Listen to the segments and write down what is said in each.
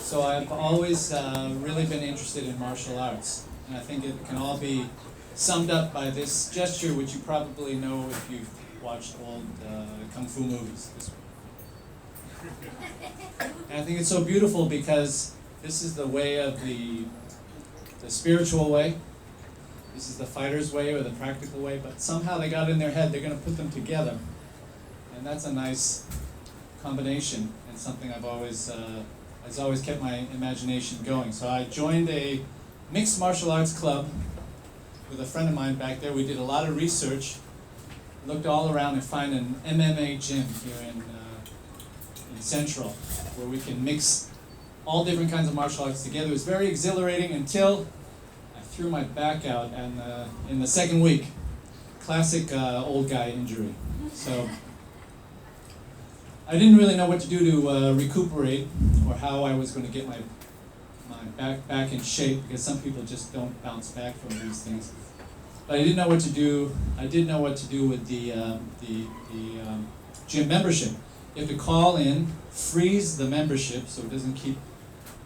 So I've always really been interested in martial arts, and I think it can all be summed up by this gesture, which you probably know if you've watched old kung fu movies. This one. And I think it's so beautiful because this is the way of the spiritual way. This is the fighter's way or the practical way, but somehow they got in their head they're going to put them together, and that's a nice combination and something I've always has always kept my imagination going. So I joined a mixed martial arts club with a friend of mine back there. We did a lot of research, looked all around and find an MMA gym here in Central where we can mix all different kinds of martial arts together. It was very exhilarating until I threw my back out and in the second week. Classic old guy injury. So I didn't really know what to do to recuperate or how I was going to get my back in shape, because some people just don't bounce back from these things. But I didn't know what to do. I did know what to do with the gym membership. You have to call in, freeze the membership so it doesn't keep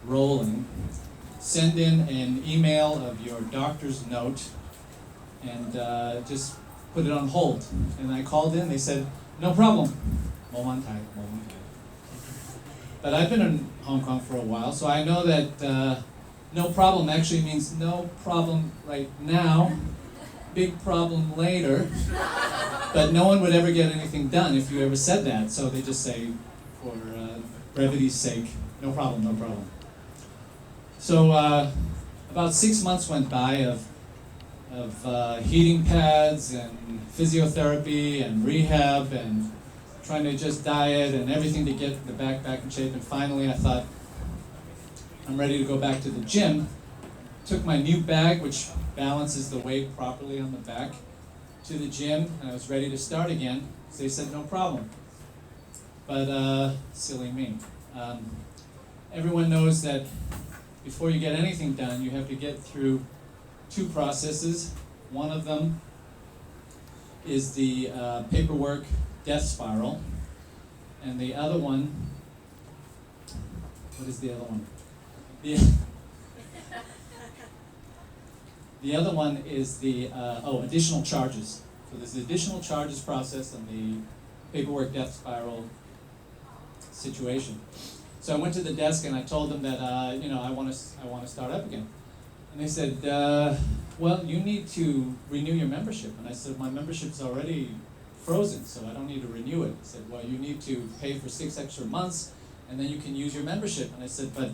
rolling, send in an email of your doctor's note, and just put it on hold. And I called in, they said, no problem. But I've been in Hong Kong for a while, so I know that no problem actually means no problem right now, big problem later. But no one would ever get anything done if you ever said that, so they just say, for brevity's sake, no problem, no problem. So about 6 months went by of heating pads and physiotherapy and rehab and trying to just diet and everything to get the back in shape. And finally I thought, I'm ready to go back to the gym. Took my new bag, which balances the weight properly on the back, to the gym, and I was ready to start again. So they said, no problem. But silly me. Everyone knows that before you get anything done, you have to get through two processes. One of them is the paperwork death spiral, and the other one, what is the other one? The other one is the additional charges. So there's the additional charges process and the paperwork death spiral situation. So I went to the desk and I told them that I want to start up again, and they said, well, you need to renew your membership. And I said, my membership's already frozen, so I don't need to renew it. He said, well, you need to pay for 6 extra months, and then you can use your membership. And I said, but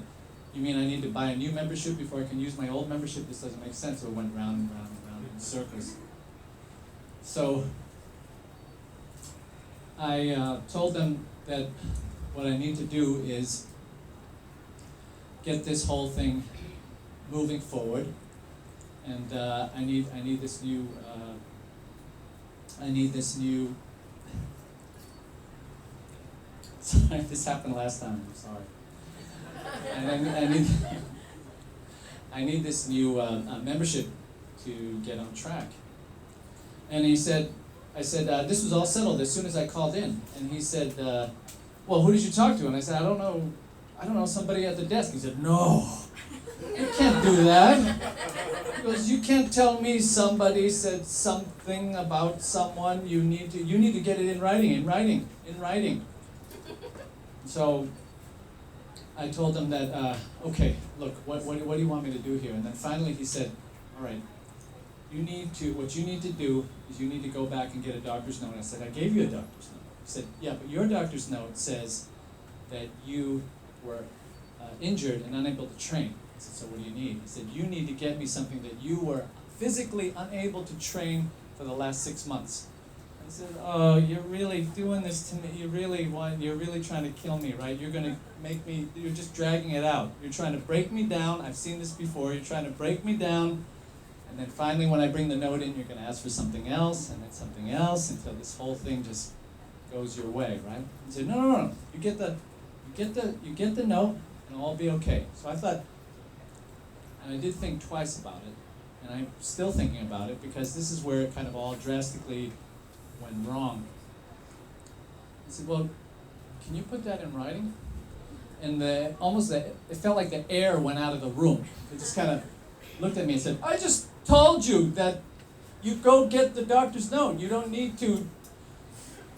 you mean I need to buy a new membership before I can use my old membership? This doesn't make sense. So it went round and round and round in circles. So I told them that what I need to do is get this whole thing moving forward, and I need this new. Sorry, this happened last time. I'm sorry. And I need this new membership to get on track. And I said, this was all settled as soon as I called in. And he said, well, who did you talk to? And I said, I don't know, somebody at the desk. He said, no, you can't do that. He goes, you can't tell me somebody said something about someone. You need to get it in writing. So I told him that, okay, look, what do you want me to do here? And then finally he said, all right, what you need to do is you need to go back and get a doctor's note. And I said, I gave you a doctor's note. He said, yeah, but your doctor's note says that you were injured and unable to train. I said, so what do you need? He said, you need to get me something that you were physically unable to train for the last 6 months. I said, oh, you're really doing this to me. You're really trying to kill me, right? You're going to make me, you're just dragging it out. You're trying to break me down. I've seen this before. You're trying to break me down. And then finally, when I bring the note in, you're going to ask for something else, and then something else, until this whole thing just goes your way, right? He said, no. You get the note, and it'll all be okay. So I thought, and I did think twice about it, and I'm still thinking about it, because this is where it kind of all drastically went wrong. I said, well, can you put that in writing? it felt like the air went out of the room. It just kind of looked at me and said, "I just told you that you go get the doctor's note. You don't need to."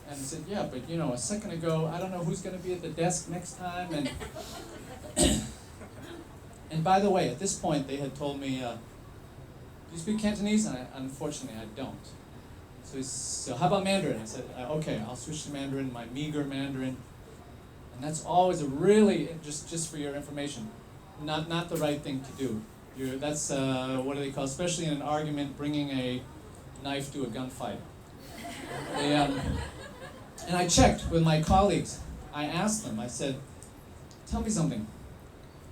And I said, "Yeah, but a second ago, I don't know who's going to be at the desk next time." And and by the way, at this point, they had told me, "Do you speak Cantonese?" And unfortunately, I don't. So how about Mandarin? I said, "Okay, I'll switch to Mandarin, my meager Mandarin." And that's always a really, just for your information, not the right thing to do. That's, what do they call, especially in an argument, bringing a knife to a gunfight. And I checked with my colleagues. I asked them, I said, "Tell me something.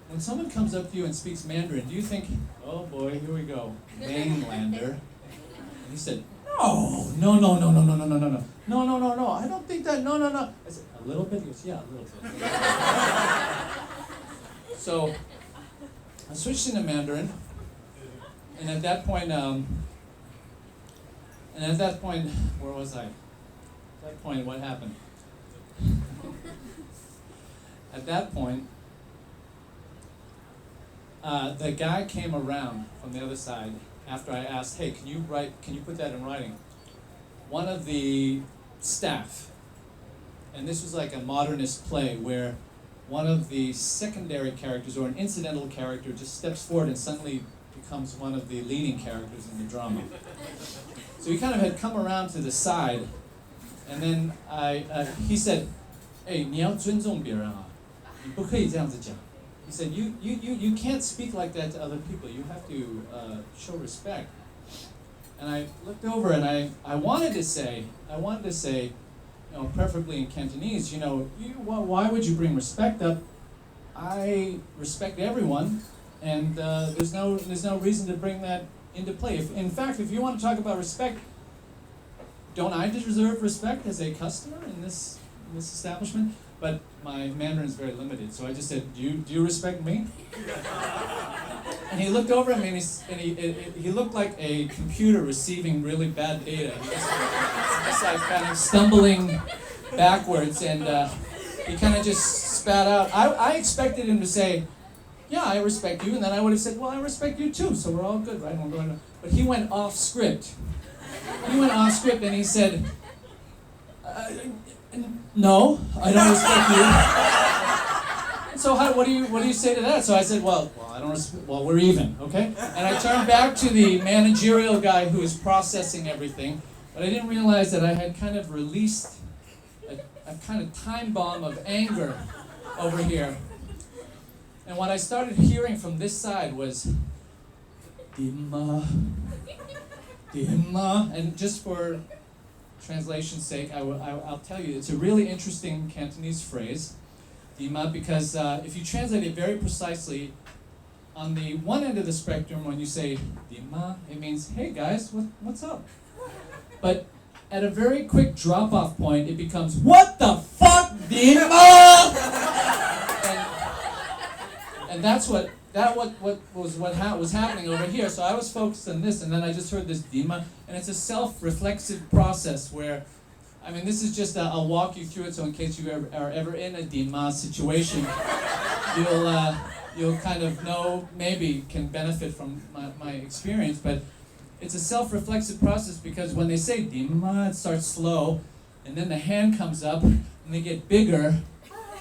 When someone comes up to you and speaks Mandarin, do you think, oh boy, here we go, mainlander?" And he said, No, I don't think that, no. I said, "A little bit?" He goes, "Yeah, a little bit." So I switched into Mandarin, and at that point, where was I? At that point, what happened? At that point, the guy came around from the other side after I asked, "Hey, can you put that in writing?" One of the staff, and this was like a modernist play where one of the secondary characters or an incidental character just steps forward and suddenly becomes one of the leading characters in the drama. So he kind of had come around to the side, and then he said, "Hey, 你要尊重别人啊，你不可以这样子讲." He said, you can't speak like that to other people. You have to show respect. And I looked over and I wanted to say, preferably in Cantonese, why would you bring respect up? I respect everyone, and there's no reason to bring that into play. In fact, if you want to talk about respect, don't I deserve respect as a customer in this establishment? But my Mandarin is very limited, so I just said, "Do you respect me?" And he looked over at me, and he looked like a computer receiving really bad data. He just like kind of stumbling backwards, and he kind of just spat out. I expected him to say, "Yeah, I respect you," and then I would have said, "Well, I respect you too, so we're all good, right?" But he went off script. And he said, "No, I don't respect you." So what do you say to that? So I said, well, I don't respect. Well, we're even, okay? And I turned back to the managerial guy who was processing everything, but I didn't realize that I had kind of released a kind of time bomb of anger over here. And what I started hearing from this side was, "Dimma, dimma," and just for translation's sake, I'll tell you, it's a really interesting Cantonese phrase, "dima," because if you translate it very precisely, on the one end of the spectrum, when you say "dima," it means, "Hey guys, what's up?" But at a very quick drop-off point, it becomes, "What the fuck, dima?" and that's what was happening over here. So I was focused on this, and then I just heard this "dima," and it's a self-reflexive process where, this is just I'll walk you through it, so in case you are ever in a "dima" situation, you'll kind of know, maybe can benefit from my experience. But it's a self-reflexive process because when they say "dima," it starts slow, and then the hand comes up, and they get bigger.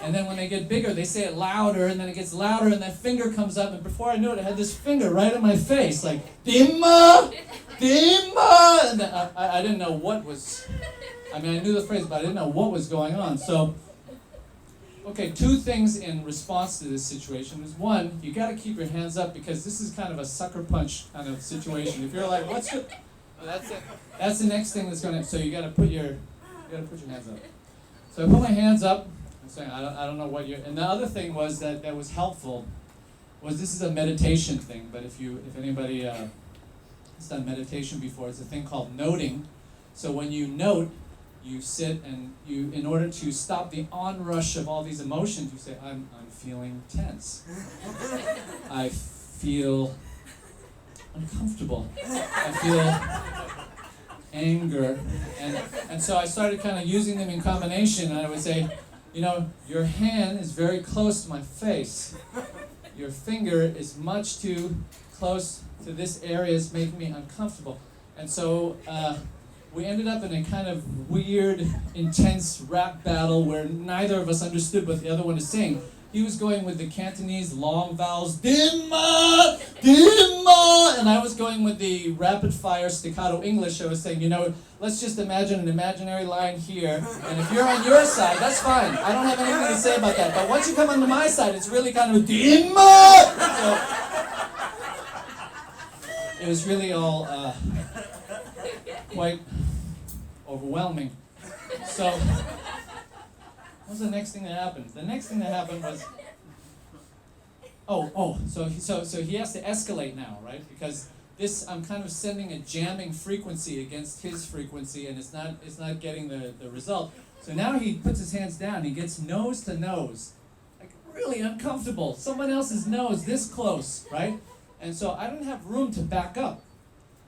And then when they get bigger, they say it louder, and then it gets louder, and that finger comes up, and before I knew it, I had this finger right in my face, like, "Dimma! Dimma!" And I didn't know what was, I knew the phrase, but I didn't know what was going on. So, okay, two things in response to this situation is, one, you got to keep your hands up, because this is kind of a sucker punch kind of situation. If you're like, well, that's the next thing that's going to, so you got to put your hands up. So I put my hands up. Saying, I don't know what you're, and the other thing was that was helpful was this is a meditation thing, but if anybody has done meditation before, it's a thing called noting. So when you note, you sit and you, in order to stop the onrush of all these emotions, you say, I'm feeling tense. I feel uncomfortable. I feel anger. And so I started kind of using them in combination, and I would say, your hand is very close to my face. Your finger is much too close to this area. It's making me uncomfortable. And so we ended up in a kind of weird, intense rap battle where neither of us understood what the other one is saying. He was going with the Cantonese long vowels, Dimma, Dimma, and I was going with the rapid-fire staccato English. I was saying, let's just imagine an imaginary line here, and if you're on your side, that's fine. I don't have anything to say about that. But once you come onto my side, it's really kind of Dimma. So it was really all quite overwhelming. So. What was the next thing that happened? The next thing that happened was, so he has to escalate now, right? Because I'm kind of sending a jamming frequency against his frequency, and it's not getting the result. So now he puts his hands down. He gets nose to nose, like really uncomfortable. Someone else's nose this close, right? And so I don't have room to back up.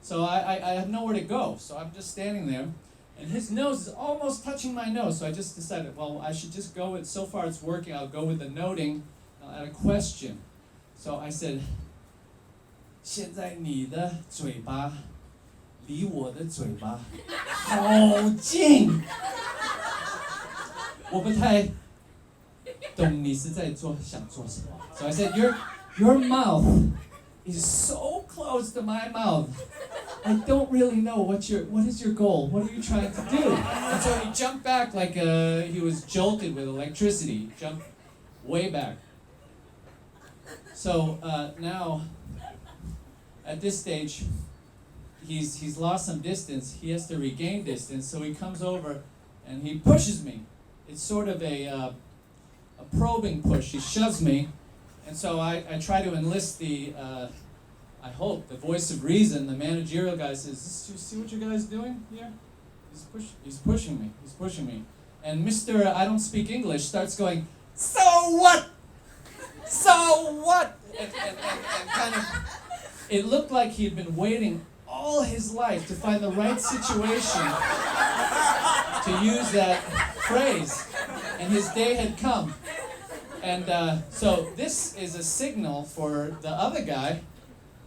So I have nowhere to go. So I'm just standing there. And his nose is almost touching my nose, so I just decided, well, I should just go with, so far it's working, I'll go with the noting, I'll add a question. So I said, 现在你的嘴巴离我的嘴巴好近，我不太懂你是在想做什么. So I said, your mouth is so close to my mouth. I don't really know what is your goal? What are you trying to do? And so he jumped back like he was jolted with electricity. He jumped way back. So now, at this stage, he's lost some distance. He has to regain distance. So he comes over and he pushes me. It's sort of a probing push. He shoves me, and so I try to enlist I hope the voice of reason. The managerial guy says, "You see what your guy's doing here? He's pushing me." And Mr. I don't speak English starts going, "So what? So what?" And kind of, it looked like he'd been waiting all his life to find the right situation to use that phrase, and his day had come. And so this is a signal for the other guy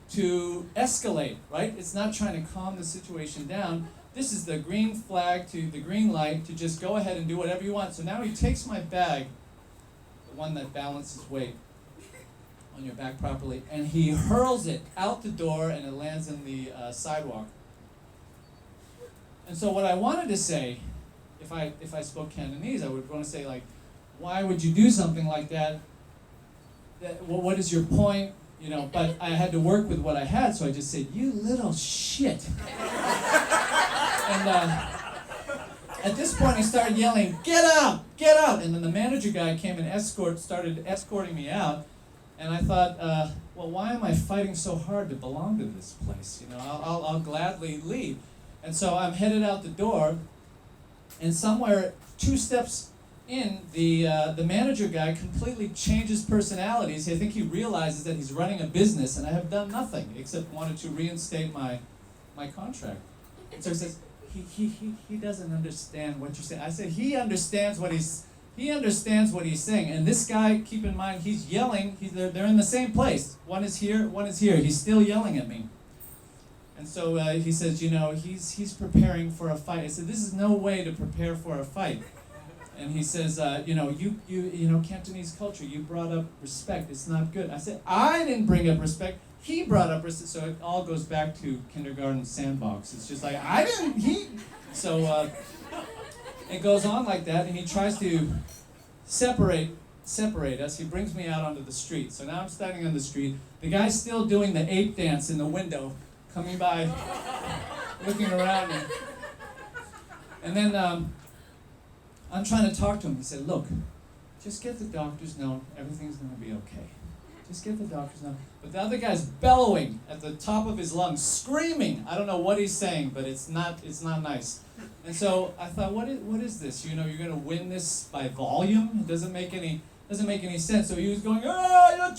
to escalate, right? It's not trying to calm the situation down. This is the green flag to the green light to just go ahead and do whatever you want. So now he takes my bag, the one that balances weight on your back properly, and he hurls it out the door, and it lands in the sidewalk. And so what I wanted to say, if I spoke Cantonese, I would want to say, like, why would you do something like that? What is your point? But I had to work with what I had, so I just said, "You little shit." And at this point, he started yelling, "Get out! Get out!" And then the manager guy came and started escorting me out. And I thought, well, why am I fighting so hard to belong to this place? I'll gladly leave. And so I'm headed out the door, and somewhere 2 steps in, the manager guy completely changes personalities. I think he realizes that he's running a business, and I have done nothing except wanted to reinstate my contract. And so he says, he doesn't understand what you're saying. I said, he understands what he's saying. And this guy, keep in mind, he's yelling. They're in the same place. One is here, one is here. He's still yelling at me. And so he says, he's preparing for a fight. I said, this is no way to prepare for a fight. And he says, you Cantonese culture, you brought up respect. It's not good. I said, I didn't bring up respect. He brought up respect. So it all goes back to kindergarten sandbox. It's just like, So it goes on like that, and he tries to separate us. He brings me out onto the street. So now I'm standing on the street. The guy's still doing the ape dance in the window, coming by, looking around. And then I'm trying to talk to him. He said, look, just get the doctor's note. Everything's going to be okay. Just get the doctor's note. But the other guy's bellowing at the top of his lungs, screaming. I don't know what he's saying, but it's not nice. And so I thought, what is this? You're going to win this by volume? It doesn't make any sense. So he was going, I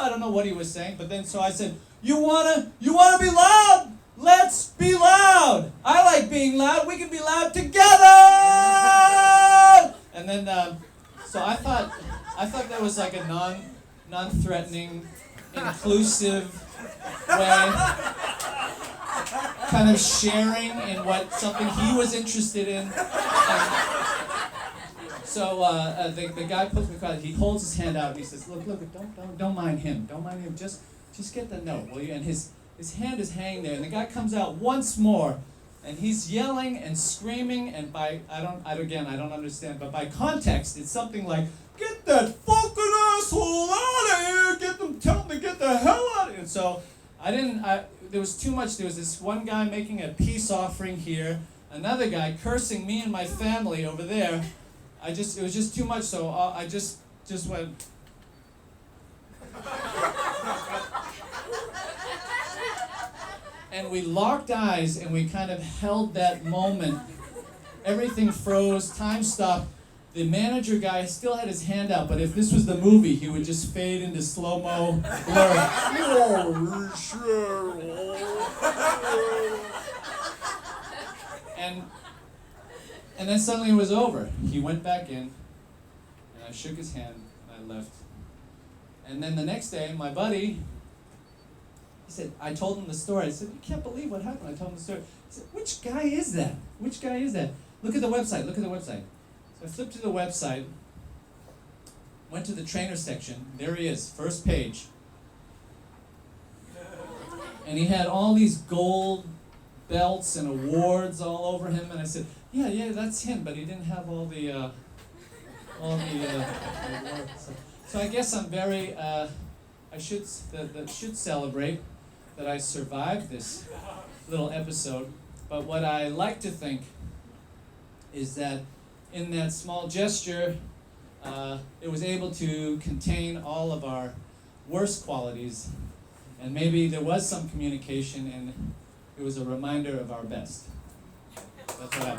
don't know what he was saying. But then so I said, you wanna be loud? Let's be loud. I like being loud. We can be loud together. And then So I thought that was like a non-threatening, inclusive way, kind of sharing in what something he was interested in. So the guy puts me across. He holds his hand out and he says, "Look, don't mind him. Don't mind him. Just get the note, will you?" And his hand is hanging there, and the guy comes out once more, and he's yelling and screaming, and I don't understand, but by context, it's something like, "Get that fucking asshole out of here! Tell him to get the hell out of here!" And so there was too much. There was this one guy making a peace offering here, another guy cursing me and my family over there. It was just too much, so I just went. And we locked eyes and we kind of held that moment. Everything froze, time stopped. The manager guy still had his hand out, but if this was the movie, he would just fade into slow-mo blur. And then suddenly it was over. He went back in, and I shook his hand, and I left. And then the next day, my buddy, he said, I told him the story. I said, "You can't believe what happened." I told him the story. He said, "Which guy is that? Which guy is that? Look at the website, look at the website." So I flipped to the website, went to the trainer section. There he is, first page. And he had all these gold belts and awards all over him. And I said, yeah, that's him, but he didn't have all the awards. So I guess I'm very, I should celebrate that I survived this little episode. But what I like to think is that in that small gesture, it was able to contain all of our worst qualities, and maybe there was some communication, and it was a reminder of our best. That's what I